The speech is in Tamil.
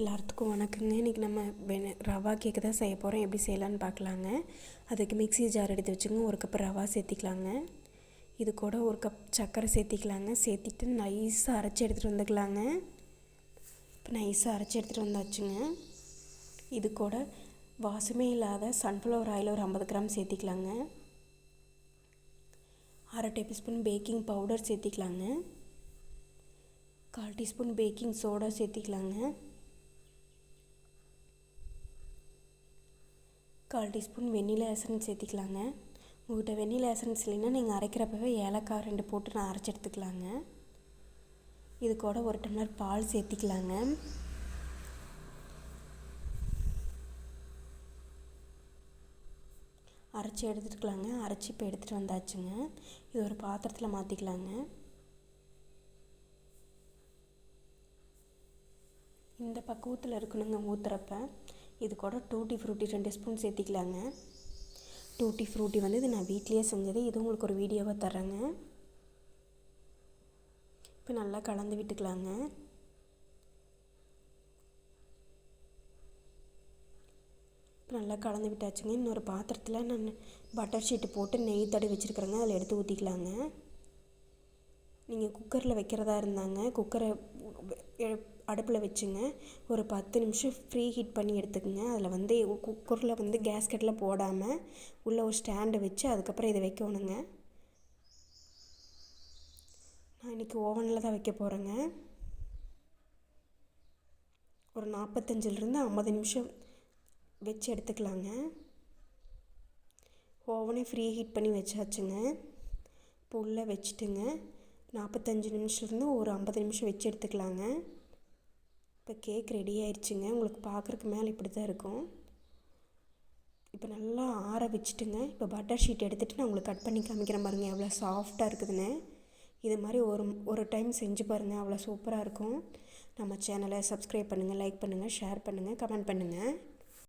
எல்லாத்துக்கும் வணக்கங்க. இன்றைக்கி நம்ம ரவா கேக்கு தான் செய்ய போகிறோம். எப்படி செய்யலான்னு பார்க்கலாங்க. அதுக்கு மிக்ஸி ஜார் எடுத்து வச்சுங்க. ஒரு கப் ரவா சேர்த்திக்கலாங்க. இது கூட ஒரு கப் சர்க்கரை சேர்த்திக்கலாங்க. சேர்த்திட்டு நைஸாக அரைச்சி எடுத்துகிட்டு வந்துக்கலாங்க. இப்போ நைஸாக அரைச்சி எடுத்துகிட்டு வந்தாச்சுங்க. இது கூட வாசமே இல்லாத சன்ஃப்ளவர் ஆயில் ஒரு 50 கிராம் சேர்த்திக்கலாங்க. 1/2 டேபிள் ஸ்பூன் பேக்கிங் பவுடர் சேர்த்திக்கலாங்க. 1/4 டீஸ்பூன் பேக்கிங் சோடா சேர்த்திக்கலாங்க. 1/4 டீஸ்பூன் வெண்ணிலா எசன்ஸ் சேர்த்திக்கலாங்க. உங்கள்கிட்ட வெண்ணிலா எசன்ஸ் இல்லைன்னா நீங்கள் அரைக்கிறப்பவே ஏலக்காய் 2 போட்டு நான் அரைச்சி எடுத்துக்கலாங்க. இது கூட 1 டம்ளர் பால் சேர்த்திக்கலாங்க. அரைச்சி எடுத்துக்கலாங்க. அரைச்சி இப்போ எடுத்துகிட்டு வந்தாச்சுங்க. இது ஒரு பாத்திரத்தில் மாற்றிக்கலாங்க. இந்த பக்குவத்தில் இருக்கணுங்க ஊற்றுறப்ப. இது கூட டூட்டி ஃப்ரூட்டி 2 ஸ்பூன் சேர்த்திக்கலாங்க. டூட்டி ஃப்ரூட்டி இது நான் வீட்லேயே செஞ்சது. இது உங்களுக்கு ஒரு வீடியோவாக தர்றேங்க. இப்போ நல்லா கலந்து விட்டுக்கலாங்க. இப்போ நல்லா கலந்து விட்டாச்சுங்க. இன்னொரு பாத்திரத்தில் நான் பட்டர் ஷீட்டு போட்டு நெய் தடவி வச்சுருக்கிறேங்க. அதில் எடுத்து ஊற்றிக்கலாங்க. நீங்கள் குக்கரில் வைக்கிறதா இருந்தாங்க குக்கரை அடுப்பில் வச்சுங்க. ஒரு 10 நிமிஷம் ஃப்ரீ ஹீட் பண்ணி எடுத்துக்கோங்க. அதில் குக்கரில் கேஸ்கெட்டில் போடாமல் உள்ளே ஒரு ஸ்டாண்டை வச்சு அதுக்கப்புறம் இதை வைக்கணுங்க. நான் இன்றைக்கி ஓவனில் தான் வைக்க போகிறேங்க. ஒரு 45லேருந்து 50 நிமிஷம் வச்சு எடுத்துக்கலாங்க. ஓவனே ஃப்ரீ ஹீட் பண்ணி வச்சாச்சுங்க. இப்போ உள்ளே வச்சுட்டுங்க 45 நிமிஷத்துலேருந்து ஒரு 50 நிமிஷம் வச்சு எடுத்துக்கலாங்க. இப்போ கேக் ரெடி ஆயிடுச்சுங்க. உங்களுக்கு பார்க்குறக்கு மேலே இப்படி தான் இருக்கும். இப்போ நல்லா ஆற வச்சுட்டுங்க. இப்போ பட்டர் ஷீட் எடுத்துகிட்டு நான் உங்களுக்கு கட் பண்ணி காமிக்கிறேன் பாருங்கள் எவ்வளோ சாஃப்டாக இருக்குதுன்னு. இது மாதிரி ஒரு டைம் செஞ்சு பாருங்கள். அவ்வளோ சூப்பராக இருக்கும். நம்ம சேனலை சப்ஸ்கிரைப் பண்ணுங்கள், லைக் பண்ணுங்கள், ஷேர் பண்ணுங்கள், கமெண்ட் பண்ணுங்கள்.